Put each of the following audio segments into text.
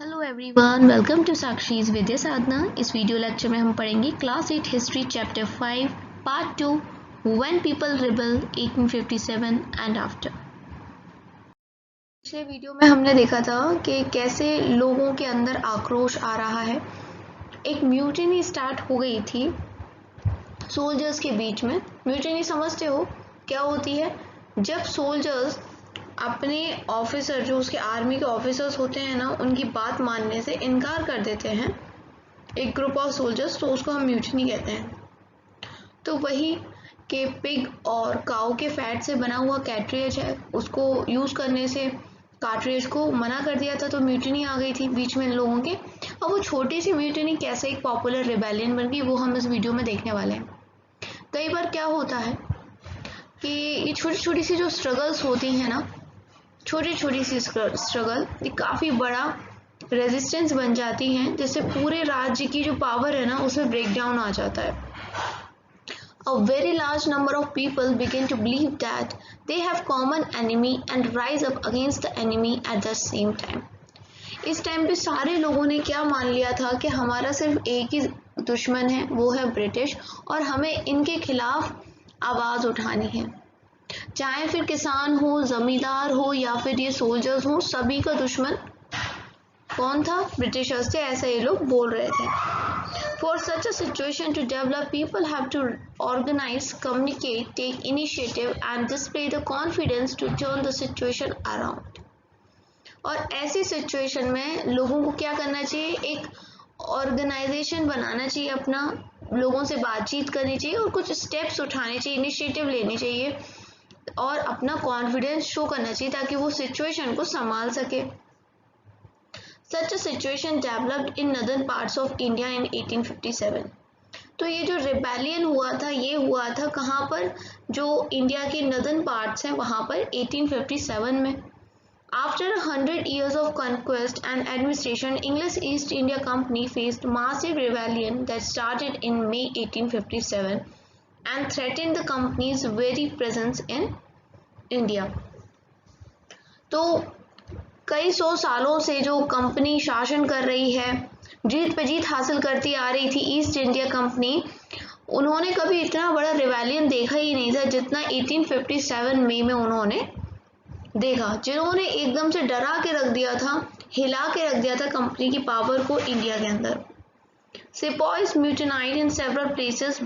Hello everyone, welcome to साक्षीज विद्या साधना। इस video lecture में हम पढ़ेंगे class 8 history chapter 5 part 2 when people rebel 1857 and after. पिछले वीडियो में हमने देखा था कि कैसे लोगों के अंदर आक्रोश आ रहा है। एक म्यूटिनी स्टार्ट हो गई थी सोल्जर्स के बीच में। म्यूटिनी समझते हो क्या होती है? जब सोल्जर्स अपने ऑफिसर, जो उसके आर्मी के ऑफिसर्स होते हैं ना, उनकी बात मानने से इनकार कर देते हैं एक ग्रुप ऑफ सोल्जर्स, तो उसको हम म्यूटिनी कहते हैं। तो वही कि पिग और काऊ के फैट से बना हुआ कैटरेज है, उसको यूज़ करने से कार्ट्रेज को मना कर दिया था, तो म्यूटिनी आ गई थी बीच में इन लोगों के। अब वो छोटी सी म्यूटिनी कैसे एक पॉपुलर रिबेलियन बन गई, वो हम इस वीडियो में देखने वाले हैं। कई बार क्या होता है कि ये छोटी छोटी सी जो स्ट्रगल्स होती हैं ना, छोटी छोटी सी स्ट्रगल ये काफ़ी बड़ा रेजिस्टेंस बन जाती हैं, जिससे पूरे राज्य की जो पावर है ना, उसमें ब्रेक डाउन आ जाता है। A very large number of people begin to believe that they have common enemy and rise up against the enemy at the same time. इस टाइम पे सारे लोगों ने क्या मान लिया था कि हमारा सिर्फ एक ही दुश्मन है, वो है ब्रिटिश, और हमें इनके खिलाफ आवाज़ उठानी है। चाहे फिर किसान हो, जमींदार हो, या फिर ये सोल्जर्स हो, सभी का दुश्मन कौन था? ब्रिटिशर्स थे, ऐसा ये लोग बोल रहे थे। For such a situation to develop, people have to organize, communicate, take initiative and display the confidence to turn the situation around. और ऐसी सिचुएशन में लोगों को क्या करना चाहिए? एक ऑर्गेनाइजेशन बनाना चाहिए अपना, लोगों से बातचीत करनी चाहिए और कुछ स्टेप्स उठाने चाहिए, इनिशिएटिव लेनी चाहिए और अपना कॉन्फिडेंस शो करना चाहिए ताकि वो सिचुएशन को संभाल सके। Such a situation developed in northern parts of India in 1857. तो ये जो रिबेलियन हुआ था, ये हुआ था कहाँ पर? जो इंडिया के नदर्न पार्ट्स हैं वहाँ पर 1857 में। After 100 years of conquest and administration, English East India Company faced massive rebellion that started in May 1857 and threatened the company's very presence in India. तो कई सौ सालों से जो कंपनी शासन कर रही है, जीत पे जीत हासिल करती आ रही थी ईस्ट इंडिया कंपनी, उन्होंने कभी इतना बड़ा रिबेलियन देखा ही नहीं था जितना 1857 मई में उन्होंने देखा, जिन्होंने एकदम से डरा के रख दिया था, हिला के रख दिया था कंपनी की पावर को इंडिया के अंदर। Sepoys mutinied in several places,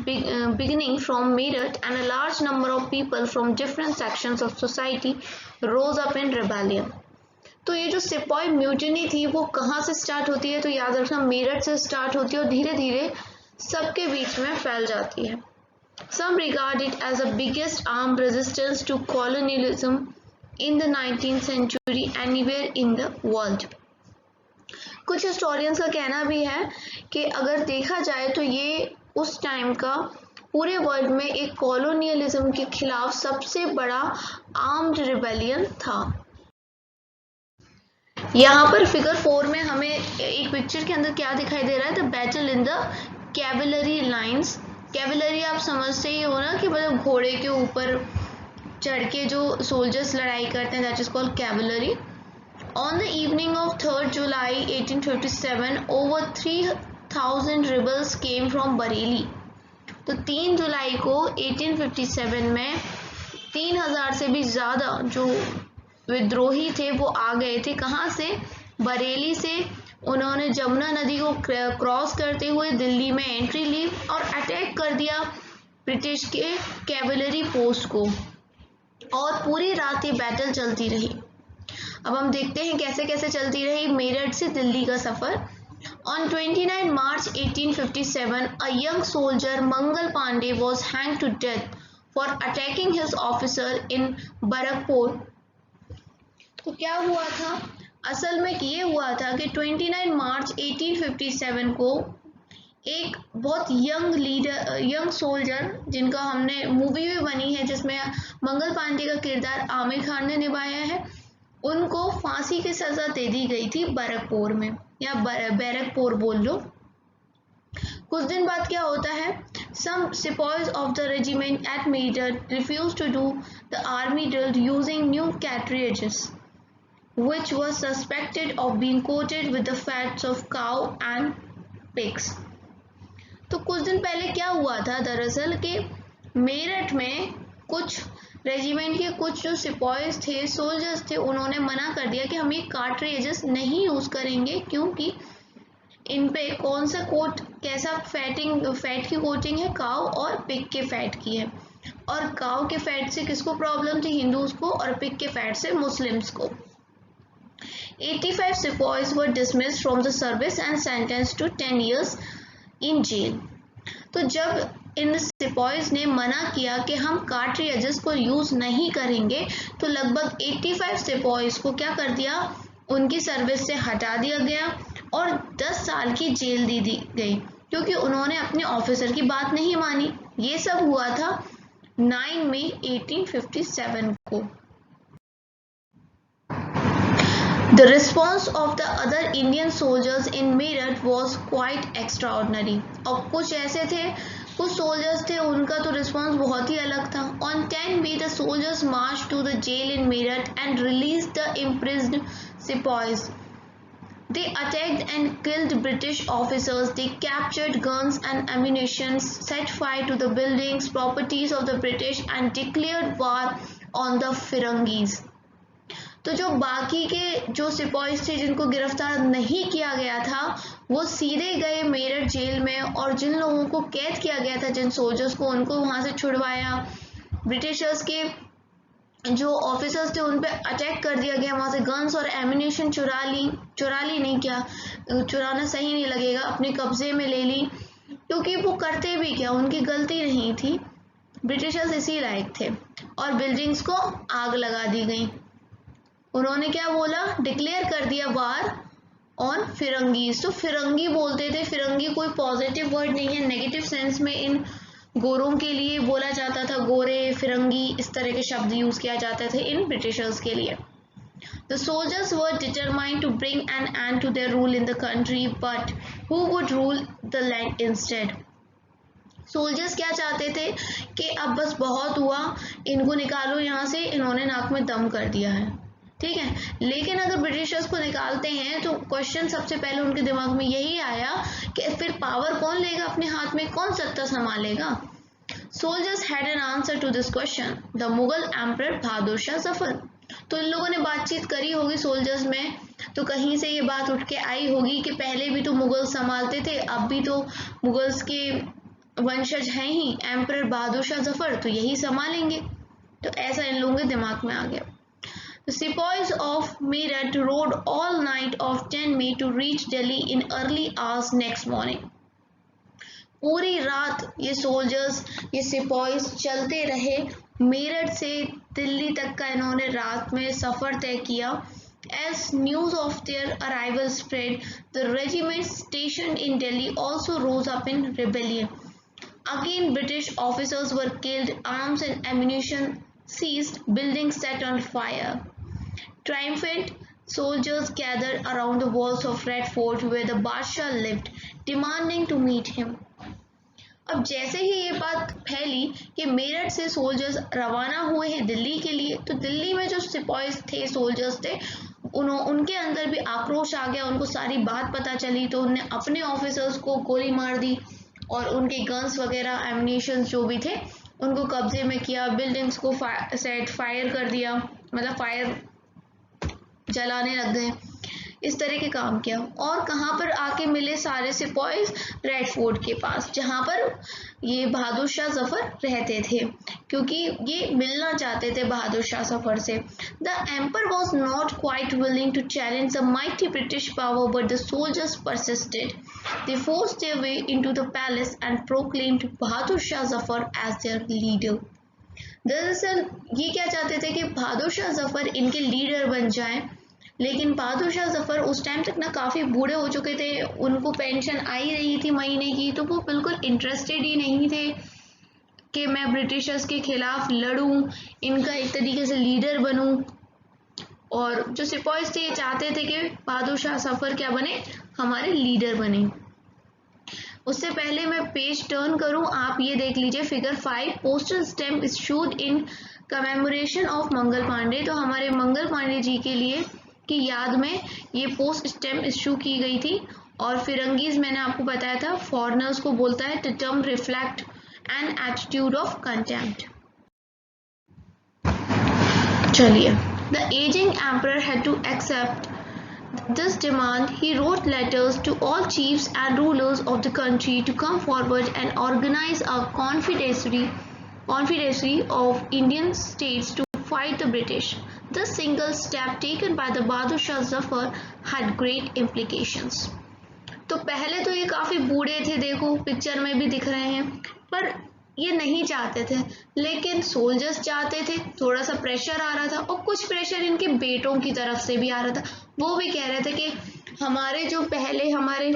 beginning from Meerut, and a large number of people from different sections of society rose up in rebellion. तो ये जो सिपाही म्यूटिनी थी वो कहाँ से स्टार्ट होती है? तो याद रखना, मेरठ से स्टार्ट होती है और धीरे धीरे सबके बीच में फैल जाती है। Some regard it as the biggest armed resistance to colonialism in the 19th century anywhere in the world. कुछ हिस्टोरियंस का कहना भी है कि अगर देखा जाए तो ये उस टाइम का पूरे वर्ल्ड में एक कॉलोनियलिज्म के खिलाफ सबसे बड़ा आर्म्ड रिबेलियन था। यहाँ पर फिगर 4 में हमें एक पिक्चर के अंदर क्या दिखाई दे रहा है? The battle in the cavalry lines. Cavalry आप समझते ही हो ना कि मतलब घोड़े के ऊपर चढ़ के जो सोल्जर्स लड़ाई करते हैं, that is called cavalry. On the evening of 3 July 1857 over 3000 rebels came from Bareilly. तो 3 जुलाई को 1857 में 3000 से भी ज़्यादा जो विद्रोही थे वो आ गए थे। कहाँ से? बरेली से। उन्होंने जमुना नदी को क्रॉस करते हुए दिल्ली में एंट्री ली और अटैक कर दिया ब्रिटिश के कैवलरी पोस्ट को, और पूरी रात ये बैटल चलती रही। अब हम देखते हैं कैसे कैसे चलती रही मेरठ से दिल्ली का सफ़र। On 29 March 1857, a young soldier Mangal Pandey was hanged to death for attacking his officer in Barakpur. तो क्या हुआ था? असल में ये हुआ था कि 29 मार्च 1857 को एक बहुत यंग सोल्जर, जिनका हमने मूवी भी बनी है जिसमें मंगल पांडे का किरदार आमिर खान ने निभाया है, उनको फांसी की सज़ा दे दी गई थी बैरकपुर में, या बैरकपुर बोल लो। कुछ दिन बाद क्या होता है? Some sepoys of the regiment at Meerut refused to do the army drill using new cartridges. which was suspected of being coated with the fats of cow and pigs. तो कुछ दिन पहले क्या हुआ था दरअसल कि मेरठ में कुछ रेजिमेंट के कुछ जो सिपाहीज थे, सोल्जर्स थे, उन्होंने मना कर दिया कि हम ये कार्ट्रिजेस नहीं यूज़ करेंगे क्योंकि इन पे कौन सा कोट, कैसा फैट की कोटिंग है, काव और पिग के फैट की है। और काव के फैट से किसको प्रॉब्लम थी? हिंदूज को, और पिग के फैट से मुस्लिम्स को। 85 sepoys were dismissed from the service and sentenced to 10 years in jail. तो जब इन सिपाहीज ने मना किया कि हम कार्ट्रिजेस को यूज नहीं करेंगे तो लगभग 85 सिपाहीज को क्या कर दिया, उनकी सर्विस से हटा दिया गया और 10 साल की जेल दी गई क्योंकि उन्होंने अपने ऑफिसर की बात नहीं मानी। ये सब हुआ था 9 मई 1857 को। The response of the other Indian soldiers in Meerut was quite extraordinary. और कुछ ऐसे थे, कुछ सोल्जर्स थे, उनका तो रिस्पॉन्स बहुत ही अलग था। On 10 May, the soldiers marched to the jail in Meerut and released the imprisoned sepoys. They attacked and killed British officers. They captured guns and ammunition, set fire to the buildings, properties of the British, and declared war on the Firangis. तो जो बाकी के जो सिपाहीज थे जिनको गिरफ्तार नहीं किया गया था वो सीधे गए मेरठ जेल में और जिन लोगों को कैद किया गया था, जिन सोल्जर्स को, उनको वहां से छुड़वाया। ब्रिटिशर्स के जो ऑफिसर्स थे उन पे अटैक कर दिया गया, वहां से गन्स और एम्यूनेशन चुरा ली नहीं, क्या चुराना सही नहीं लगेगा, अपने कब्जे में ले ली क्योंकि वो करते भी क्या, उनकी गलती नहीं थी, ब्रिटिशर्स इसी लायक थे। और बिल्डिंग्स को आग लगा दी गई। उन्होंने क्या बोला, डिक्लेयर कर दिया वार ऑन फिरंगीज। तो फिरंगी बोलते थे, फिरंगी कोई पॉजिटिव वर्ड नहीं है, नेगेटिव सेंस में इन गोरों के लिए बोला जाता था, गोरे, फिरंगी, इस तरह के शब्द यूज किया जाते थे इन ब्रिटिशर्स के लिए। The soldiers were determined to bring an end to their rule in the country, but who would rule the land instead? Soldiers क्या चाहते थे कि अब बस बहुत हुआ, इनको निकालो यहाँ से, इन्होंने नाक में दम कर दिया है, ठीक है। लेकिन अगर ब्रिटिशर्स को निकालते हैं तो क्वेश्चन सबसे पहले उनके दिमाग में यही आया कि फिर पावर कौन लेगा अपने हाथ में, कौन सत्ता संभालेगा। Soldiers had an answer to this question, the Mughal emperor Bahadur Shah Zafar. तो इन लोगों ने बातचीत करी होगी सोल्जर्स में, तो कहीं से ये बात उठ के आई होगी कि पहले भी तो मुगल संभालते थे, अब भी तो मुगल्स के वंशज हैं ही एम्परर बहादुर शाह जफर, तो यही संभालेंगे। तो ऐसा इन लोगों के दिमाग में आ गया। The sepoys of Meerut rode all night of 10 May to reach Delhi in early hours next morning. पूरी रात ये सोल्जर्स, ये सिपाहीज चलते रहे, मेरठ से दिल्ली तक का इन्होंने रात में सफर तय किया। As news of their arrival spread, the regiments stationed in Delhi also rose up in rebellion. Again, British officers were killed, arms and ammunition seized, buildings set on fire. Triumphant soldiers gathered around the walls of Red Fort where the Badshah lived, demanding to meet him. अब जैसे ही ये बात फैली कि मेरठ से soldiers रवाना हुए हैं दिल्ली के लिए, तो दिल्ली में जो सिपाहीज थे, सोल्जर्स थे, उनके अंदर भी आक्रोश आ गया। उनको सारी बात पता चली तो उन्होंने अपने ऑफिसर्स को गोली मार दी और उनके गन्स वगैरह, एम्यूनेशन जो भी थे उनको कब्जे में किया, बिल्डिंग्स को सेट फायर कर दिया, मतलब फायर जलाने लग गए, इस तरह के काम किया। और कहाँ पर आके मिले सारे सिपाहीज? रेड फोर्ट के पास, जहाँ पर ये बहादुर शाह जफर रहते थे, क्योंकि ये मिलना चाहते थे बहादुर शाह जफर से। The emperor was not quite willing to challenge the mighty British power, but the soldiers persisted. They forced their way into the palace and proclaimed Bahadur Shah Zafar as their leader. दरअसल ये क्या चाहते थे कि बहादुर शाह जफर इनके लीडर बन जाएं, लेकिन बहादुर शाह जफर उस टाइम तक ना काफ़ी बूढ़े हो चुके थे, उनको पेंशन आई रही थी महीने की, तो वो बिल्कुल इंटरेस्टेड ही नहीं थे कि मैं ब्रिटिशर्स के खिलाफ लड़ूं, इनका एक तरीके से लीडर बनूं। और जो सिपाहीज थे ये चाहते थे कि बहादुर शाह जफर क्या बने, हमारे लीडर बने। उससे पहले मैं पेज टर्न करूं, आप ये देख लीजिए figure 5, postal stamp issued in commemoration of Mangal Pandey. तो हमारे मंगल पांडे जी के लिए की याद में ये पोस्ट स्टैम्प इशू की गई थी। और फिरंगीज मैंने आपको बताया था फॉरेनर्स को बोलता है, the term reflect an attitude of contempt. चलिए, the ageing emperor had to accept this demand. He wrote letters to all chiefs and rulers of the country to come forward and organize a confederacy of Indian states to fight the British. This single step taken by the Bahadur Shah Zafar had great implications. तो पहले तो ये काफी बूढ़े थे, देखो picture में भी दिख रहे हैं, पर ये नहीं चाहते थे, लेकिन सोल्जर्स चाहते थे। थोड़ा सा प्रेशर आ रहा था और कुछ प्रेशर इनके बेटों की तरफ से भी आ रहा था। वो भी कह रहे थे कि हमारे जो पहले हमारे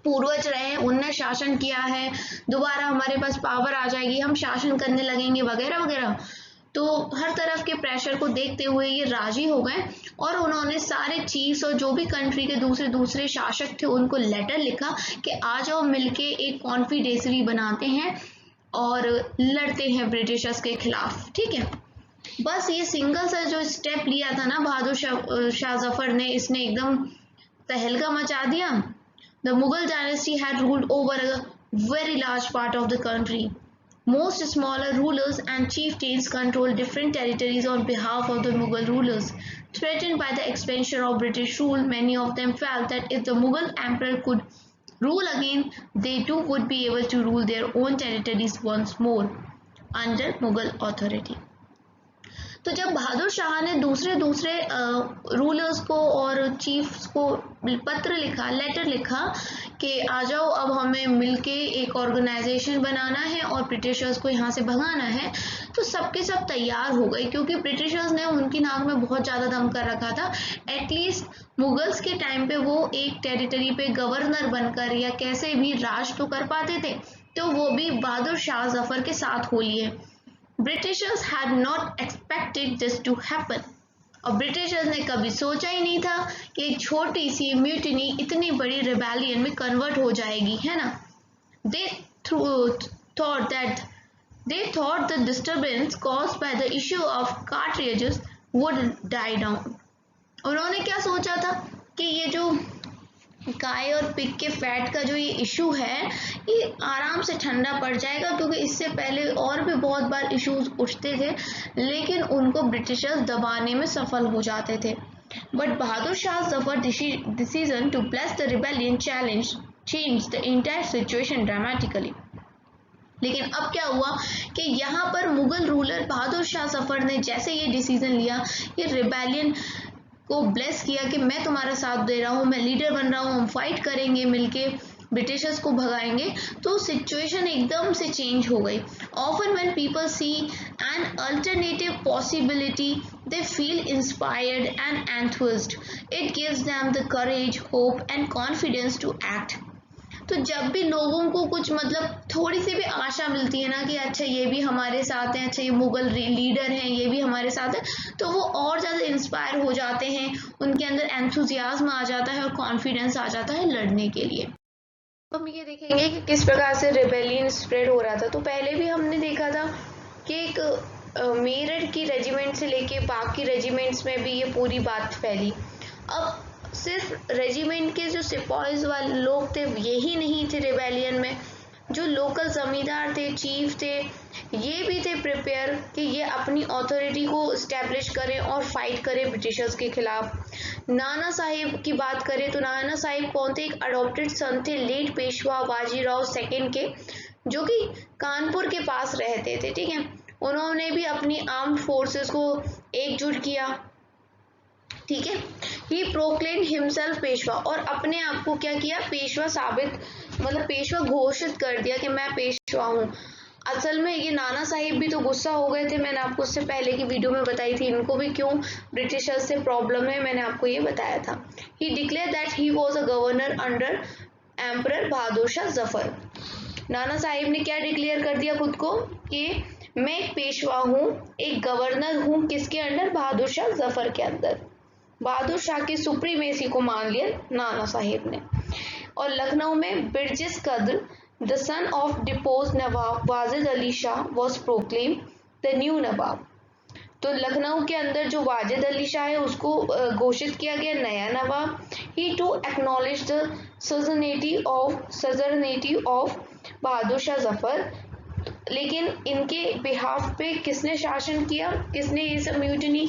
पूर्वज रहे हैं उनने शासन किया है, दोबारा हमारे पास पावर आ जाएगी, हम शासन करने लगेंगे वगैरह वगैरह। तो हर तरफ के प्रेशर को देखते हुए ये राजी हो गए और उन्होंने सारे चीफ्स और जो भी कंट्री के दूसरे दूसरे शासक थे उनको लेटर लिखा कि आ जाओ मिलके एक कॉन्फिडेंसरी बनाते हैं और लड़ते हैं ब्रिटिशर्स के खिलाफ। ठीक है, बस ये सिंगल सा जो स्टेप लिया था ना बहादुर शाह जफर ने, इसने एकदम तहलका मचा दिया। The Mughal dynasty had ruled over a very large part of the country. Most smaller rulers and chieftains controlled different territories on behalf of the Mughal rulers. Threatened by the expansion of British rule, many of them felt that if the Mughal emperor could rule again, they too would be able to rule their own territories once more under Mughal authority. तो जब बहादुर शाह ने दूसरे rulers को और chiefs को पत्र लिखा, letter लिखा कि आ जाओ अब हमें मिलके एक ऑर्गेनाइजेशन बनाना है और ब्रिटिशर्स को यहाँ से भगाना है, तो सबके सब तैयार हो गए क्योंकि ब्रिटिशर्स ने उनकी नाक में बहुत ज़्यादा दम कर रखा था। एटलीस्ट मुगल्स के टाइम पे वो एक टेरिटरी पे गवर्नर बनकर या कैसे भी राज तो कर पाते थे, तो वो भी बहादुर शाह जफर के साथ हो लिए। Britishers had not expected this to happen. और ब्रिटिशर्स ने कभी सोचा ही नहीं था कि एक छोटी सी म्यूटिनी इतनी बड़ी रिबेलियन में कन्वर्ट हो जाएगी, है ना। They thought the disturbance caused by the issue of cartridges would die down. उन्होंने क्या सोचा था कि ये जो गाय और पिग के फैट का जो ये इशू है ये आराम से ठंडा पड़ जाएगा, क्योंकि इससे पहले और भी बहुत बार इश्यूज उठते थे लेकिन उनको ब्रिटिशर्स दबाने में सफल हो जाते थे। But Bahadur Shah Zafar decision to bless the rebellion change the entire situation dramatically. लेकिन अब क्या हुआ कि यहाँ पर मुगल रूलर बहादुर शाह जफर ने जैसे ये डिसीजन लिया, ये रिबेलियन को ब्लेस किया कि मैं तुम्हारा साथ दे रहा हूँ, मैं लीडर बन रहा हूँ, हम फाइट करेंगे मिलके, ब्रिटिशर्स को भगाएंगे, तो सिचुएशन एकदम से चेंज हो गई। Often when people see an alternative possibility they feel inspired and enthused. It gives them the courage, hope and confidence to act. तो जब भी लोगों को कुछ मतलब थोड़ी सी भी आशा मिलती है ना कि अच्छा ये भी हमारे साथ हैं, अच्छा ये मुगल लीडर हैं, ये भी हमारे साथ है, तो वो और ज़्यादा इंस्पायर हो जाते हैं, उनके अंदर एंथुजियाज्म आ जाता है और कॉन्फिडेंस आ जाता है लड़ने के लिए। तो हम ये देखेंगे कि किस प्रकार से रिबेलियन स्प्रेड हो रहा था। तो पहले भी हमने देखा था कि एक मेरठ की रेजिमेंट से लेके बाकी रेजिमेंट्स में भी ये पूरी बात फैली। अब सिर्फ रेजिमेंट के जो सिपाहीज वाले लोग थे यही नहीं थे रिबेलियन में, जो लोकल जमींदार थे, चीफ थे, ये भी थे प्रिपेयर कि ये अपनी अथॉरिटी को इस्टेब्लिश करें और फाइट करें ब्रिटिशर्स के खिलाफ। नाना साहिब की बात करें तो नाना साहिब कौन थे? एक अडॉप्टेड सन थे लेट पेशवा बाजीराव सेकंड के, जो कि कानपुर के पास रहते थे। ठीक है, उन्होंने भी अपनी आर्म्ड फोर्सेस को एकजुट किया। ठीक है, ही प्रोक्लेम हिमसेल्फ पेशवा, और अपने आप को क्या किया? पेशवा साबित, मतलब पेशवा घोषित कर दिया कि मैं पेशवा हूँ। असल में ये नाना साहिब भी तो गुस्सा हो गए थे, मैंने आपको उससे पहले की वीडियो में बताई थी इनको भी क्यों ब्रिटिशर्स से प्रॉब्लम है, मैंने आपको ये बताया था। He declare that he was a governor under emperor Bahadur Shah Zafar. Nana Sahib ने क्या डिक्लेयर कर दिया खुद को कि मैं एक पेशवा हूँ, एक गवर्नर हूँ, किसके अंडर? बहादुर शाह जफर के अंदर। बहादुर शाह की सुप्रीमेसी को मान लिया नाना साहिब ने। और लखनऊ में Birjis Qadr, the son of deposed Nawab Wajid Ali Shah, was proclaim the new Nawab. तो लखनऊ के अंदर जो वाजिद अली शाह है उसको घोषित किया गया नया नवाब। ही टू एक्नॉलेज द सजरनेटी ऑफ बहादुर शाह जफर। लेकिन इनके बिहाफ पे किसने शासन किया, किसने ये सब म्यूटनी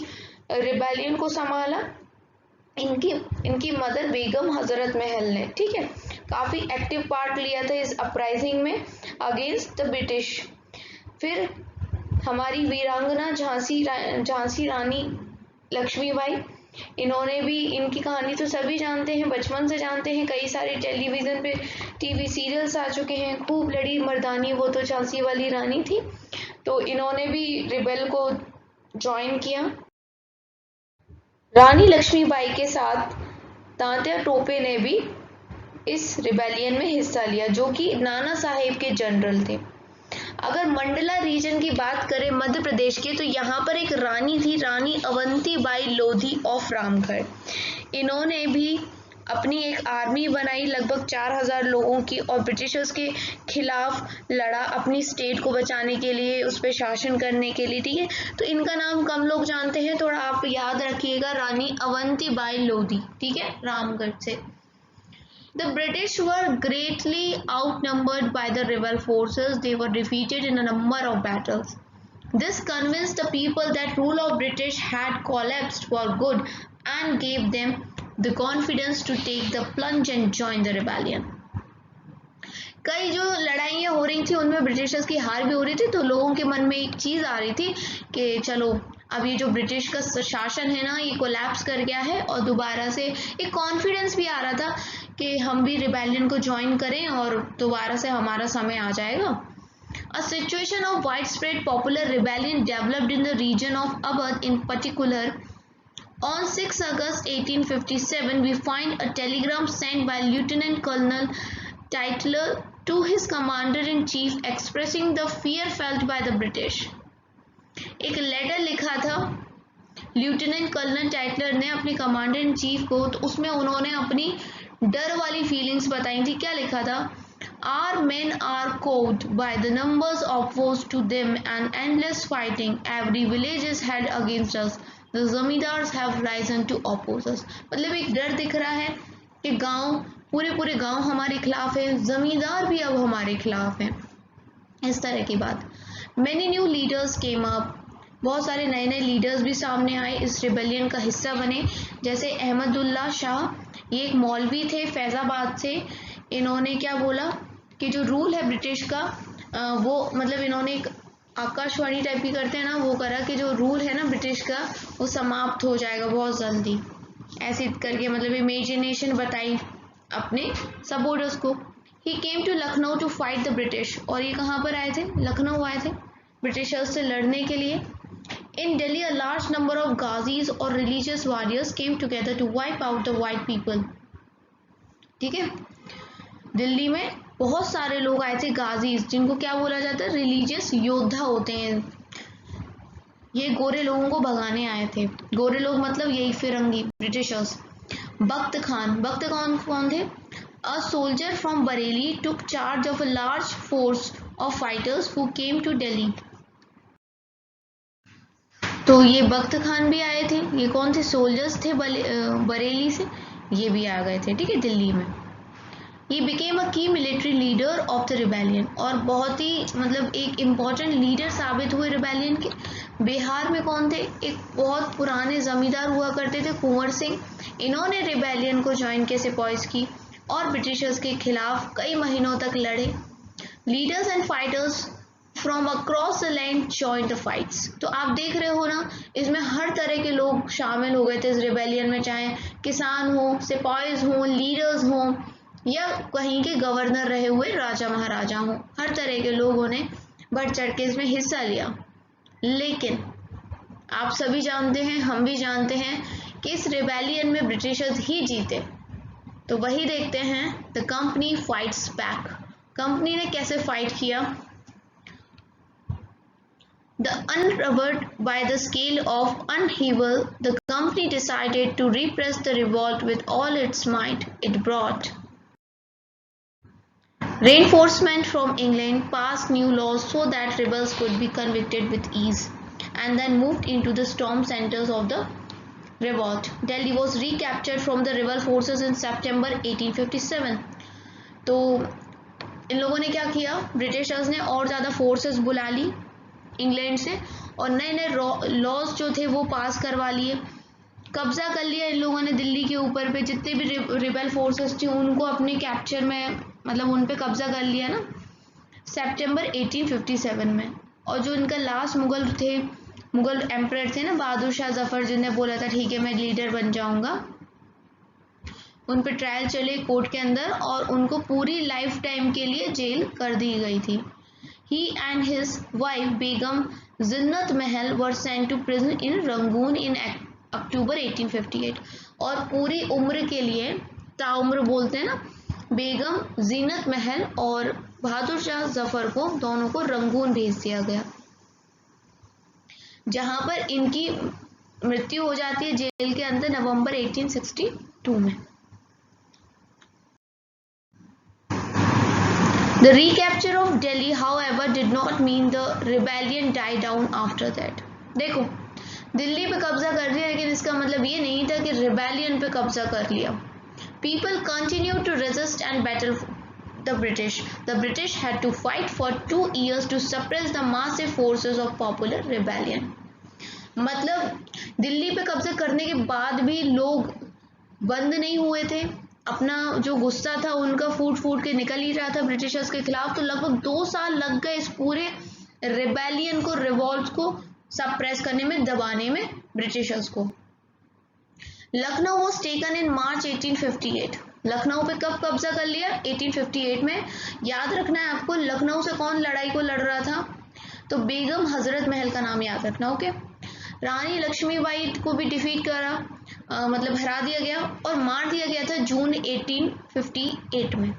रिबेलियन को संभाला? इनकी इनकी मदर बेगम हजरत महल ने, ठीक है, काफी एक्टिव पार्ट लिया था इस अपराइजिंग में अगेंस्ट द ब्रिटिश। फिर हमारी वीरांगना झांसी रानी लक्ष्मीबाई, इन्होंने भी, इनकी कहानी तो सभी जानते हैं, बचपन से जानते हैं, कई सारे टेलीविजन पे टीवी सीरियल्स आ चुके हैं। खूब लड़ी मर्दानी वो तो झांसी वाली रानी थी, तो इन्होंने भी रिबेल को ज्वाइन किया। रानी लक्ष्मीबाई के साथ तात्या टोपे ने भी इस रिबेलियन में हिस्सा लिया, जो कि नाना साहेब के जनरल थे। अगर मंडला रीजन की बात करें मध्य प्रदेश के, तो यहाँ पर एक रानी थी, रानी अवंतीबाई लोधी ऑफ रामगढ़। इन्होंने भी अपनी एक आर्मी बनाई लगभग 4000 लोगों की और ब्रिटिशर्स के खिलाफ लड़ा अपनी स्टेट को बचाने के लिए, उस पर शासन करने के लिए, ठीक है। तो इनका नाम कम लोग जानते हैं, थोड़ा आप याद रखिएगा, रानी अवंतीबाई लोधी, ठीक है, रामगढ़ से। The British were greatly outnumbered by the rebel forces. They were defeated in a number of battles. This convinced the people that rule of British had collapsed for good and gave them the confidence to take the plunge and join the rebellion. कई जो लड़ाइयाँ हो रही थी उनमें Britishers की हार भी हो रही थी, तो लोगों के मन में एक चीज़ आ रही थी कि चलो अब ये जो ब्रिटिश का शासन है ना, ये कोलैप्स कर गया है, और दोबारा से एक कॉन्फिडेंस भी आ रहा था कि हम भी रिबेलियन को ज्वाइन करें और दोबारा से हमारा समय आ जाएगा। A situation of widespread popular rebellion developed in the region of Awadh in particular. On 6 August 1857, we find a telegram sent by Lieutenant Colonel Tytler to his commander-in-chief expressing the fear felt by the British. एक letter लिखा था lieutenant colonel Tytler ने अपने commander in chief को, तो उसमें उन्होंने अपनी डर वाली फीलिंग्स बताई थी। क्या लिखा था? Our men are cowed by the numbers opposed to them and endless fighting. Every village is held against us. The zamindars have risen to oppose us. मतलब एक डर दिख रहा है कि गांव, पूरे गांव हमारे खिलाफ है, जमींदार भी अब हमारे खिलाफ हैं, इस तरह की बात। Many new leaders came up. बहुत सारे नए नए लीडर्स भी सामने आए, इस रिबेलियन का हिस्सा बने, जैसे अहमदुल्ला शाह, ये एक मौलवी थे फैज़ाबाद से। इन्होंने क्या बोला कि जो रूल है ब्रिटिश का, वो मतलब इन्होंने एक आकाशवाणी टाइप की करते हैं ना, वो करा कि जो रूल है ना ब्रिटिश का वो समाप्त हो जाएगा बहुत जल्दी, ऐसे करके मतलब इमेजिनेशन बताई अपने सपोर्टर्स को। He came to Lucknow to fight the British, और ये कहाँ पर आए थे? लखनऊ आए थे ब्रिटिशर्स से लड़ने के लिए। इन Delhi a large number of Ghazis और religious warriors came together to wipe out the white people. ठीक है, दिल्ली में बहुत सारे लोग आए थे गाजीज, जिनको क्या बोला जाता है? रिलीजियस योद्धा होते हैं। ये गोरे लोगों को भगाने आए थे। गोरे लोग मतलब यही फिरंगी ब्रिटिशर्स। बख्त खान कौन थे? A soldier from Bareilly took charge of a large force of fighters who came to Delhi. तो ये बख्त खान भी आए थे। ये कौन थे? सोल्जर्स थे बरेली से, ये भी आ गए थे, ठीक है, दिल्ली में। ये बिकेम अ की military leader of the rebellion, और बहुत ही मतलब एक इम्पॉर्टेंट लीडर साबित हुए रिबेलियन के। बिहार में कौन थे? एक बहुत पुराने जमींदार हुआ करते थे, कुंवर सिंह। इन्होंने रिबेलियन को ज्वाइन के सिपॉइस की और ब्रिटिशर्स के खिलाफ कई महीनों तक लड़े। Leaders and fighters from across the land join the fights. तो आप देख रहे हो ना, इसमें हर तरह के लोग शामिल हो गए थे इस रिबेलियन में, चाहे किसान हो, सिपाहीज हो, लीडर्स हो, या कहीं के गवर्नर रहे हुए राजा महाराजा हो, हर तरह के लोगों ने बढ़ चढ़ के इसमें हिस्सा लिया। लेकिन आप सभी जानते हैं, हम भी जानते हैं कि इस रिबेलियन में ब्रिटिशर्स ही जीते। तो वही देखते हैं, the company fights back. Company ने कैसे फाइट किया? Unnerved by the scale of upheaval, the company decided to repress the revolt with all its might. It brought reinforcement from England, passed new laws so that rebels could be convicted with ease, and then moved into the storm centers of the revolt. Delhi was recaptured from the rebel forces in September 1857. तो इन लोगों ने क्या किया, Britishers ने और ज़्यादा forces बुला ली इंग्लैंड से और नए नए लॉज जो थे वो पास करवा लिए, कब्जा कर लिया इन लोगों ने दिल्ली के ऊपर पे। जितने भी रिबेल फोर्सेस थी उनको अपने कैप्चर में, मतलब उन पे कब्जा कर लिया ना सितंबर 1857 में। और जो इनका लास्ट मुगल एम्परर थे ना बहादुर शाह जफर, जिन्हें बोला था ठीक है मैं लीडर बन जाऊंगा, उन पे ट्रायल चले कोर्ट के अंदर और उनको पूरी लाइफ टाइम के लिए जेल कर दी गई थी। He and his wife Begum Zinnat Mahal were sent to prison in Rangoon in October 1858 और पूरी उम्र के लिए, ताउम्र बोलते हैं ना, बेगम जीनत महल और बहादुर शाह जफर को दोनों को रंगून भेज दिया गया, जहां पर इनकी मृत्यु हो जाती है जेल के अंदर नवंबर 1862 में। The recapture of Delhi, however, did not mean the rebellion died down after that. देखो दिल्ली पे कब्जा कर लिया लेकिन इसका मतलब ये नहीं था कि रिबेलियन पे कब्जा कर लिया। People continued to resist and battle the British. The British had to fight for 2 years to suppress the massive forces of popular rebellion. मतलब दिल्ली पे कब्जा करने के बाद भी लोग बंद नहीं हुए थे, अपना जो गुस्सा था उनका फूट के निकल ही रहा था ब्रिटिशर्स के खिलाफ। तो लगभग 2 साल लग गए इस पूरे रिबेलियन को, रिवॉल्ट को सप्रेस करने में, दबाने में ब्रिटिशर्स को। लखनऊ वाज टेकन इन मार्च 1858। लखनऊ पे कब कब्जा कर लिया? 1858 में। याद रखना है आपको लखनऊ से कौन लड़ाई को लड़ रहा था, तो बेगम हजरत महल का नाम याद रखना। ओके, रानी लक्ष्मीबाई को भी डिफीट करा, मतलब हरा दिया गया और मार दिया गया था जून 1858 में।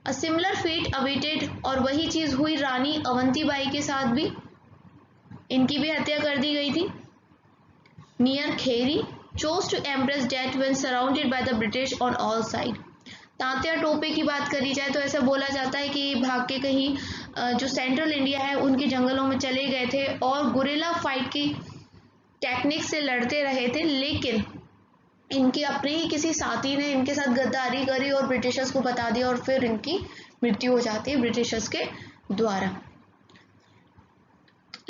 अ सिमिलर फेट अवेटेड, और वही चीज हुई रानी अवंतीबाई के साथ भी, इनकी भी हत्या कर दी गई थी। Near Kheri chose to embrace death when surrounded by the British on all sides. Tantya Tope की बात करी जाए तो ऐसा बोला जाता है कि भाग के कहीं जो सेंट्रल इंडिया है उनके जंगलों में चले गए थे और गुरिल्ला फाइट की टेक्निक से लड़ते रहे थे, लेकिन इनके अपने ही किसी साथी ने इनके साथ गद्दारी करी और ब्रिटिशर्स को बता दिया और फिर इनकी मृत्यु हो जाती है ब्रिटिशर्स के द्वारा,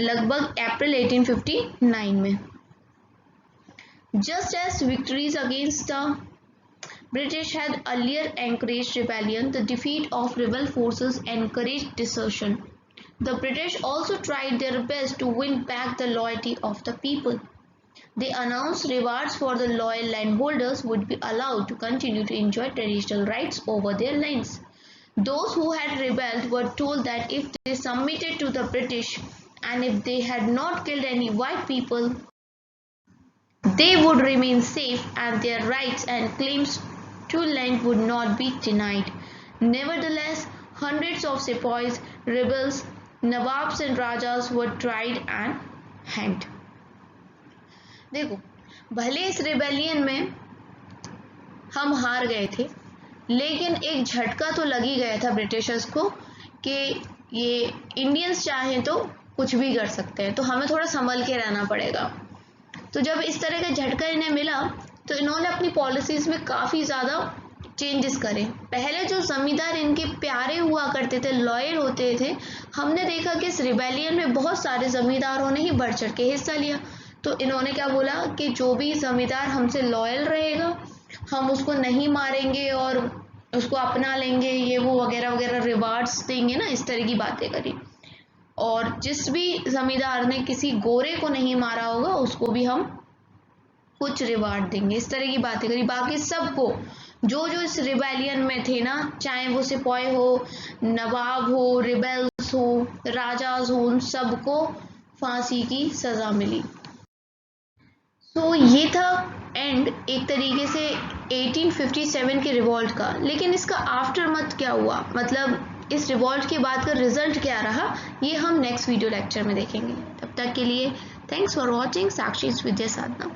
लगभग अप्रैल 1859 में। Just as victories against the British had earlier encouraged rebellion, the defeat of rebel forces encouraged desertion. The British also tried their best to win back the loyalty of the people. They announced rewards for the loyal landholders would be allowed to continue to enjoy traditional rights over their lands. Those who had rebelled were told that if they submitted to the British and if they had not killed any white people, they would remain safe and their rights and claims to land would not be denied. Nevertheless, hundreds of sepoys, rebels, nawabs and rajas were tried and hanged. देखो, भले इस rebellion में हम हार गए थे, लेकिन एक झटका तो लग ही गया था ब्रिटिशर्स को कि ये इंडियंस चाहें तो कुछ भी कर सकते हैं, तो हमें थोड़ा संभल के रहना पड़ेगा। तो जब इस तरह का झटका इन्हें मिला तो इन्होंने अपनी पॉलिसीज में काफ़ी ज़्यादा चेंजेस करे। पहले जो ज़मींदार इनके प्यारे हुआ करते थे, लॉयल होते थे, हमने देखा कि इस रिबेलियन में बहुत सारे ज़मींदारों ने ही बढ़ चढ़ के हिस्सा लिया। तो इन्होंने क्या बोला कि जो भी ज़मींदार हमसे लॉयल रहेगा हम उसको नहीं मारेंगे और उसको अपना लेंगे, ये वो वगैरह वगैरह रिवार्ड्स देंगे ना, इस तरह की बातें करी। और जिस भी जमींदार ने किसी गोरे को नहीं मारा होगा उसको भी हम कुछ रिवार्ड देंगे, इस तरह की बातें करी। बाकी सबको जो जो इस रिबेलियन में थे ना, चाहे वो सिपाही हो, नवाब हो, रिबेल्स हो, राजाज हो, उन सबको फांसी की सजा मिली। तो ये था एंड एक तरीके से 1857 के रिवॉल्ट का। लेकिन इसका आफ्टरमैथ क्या हुआ, मतलब इस रिवॉल्ट के बाद का रिजल्ट क्या रहा, ये हम नेक्स्ट वीडियो लेक्चर में देखेंगे। तब तक के लिए thanks for watching Sakshi Vidya Sadhana.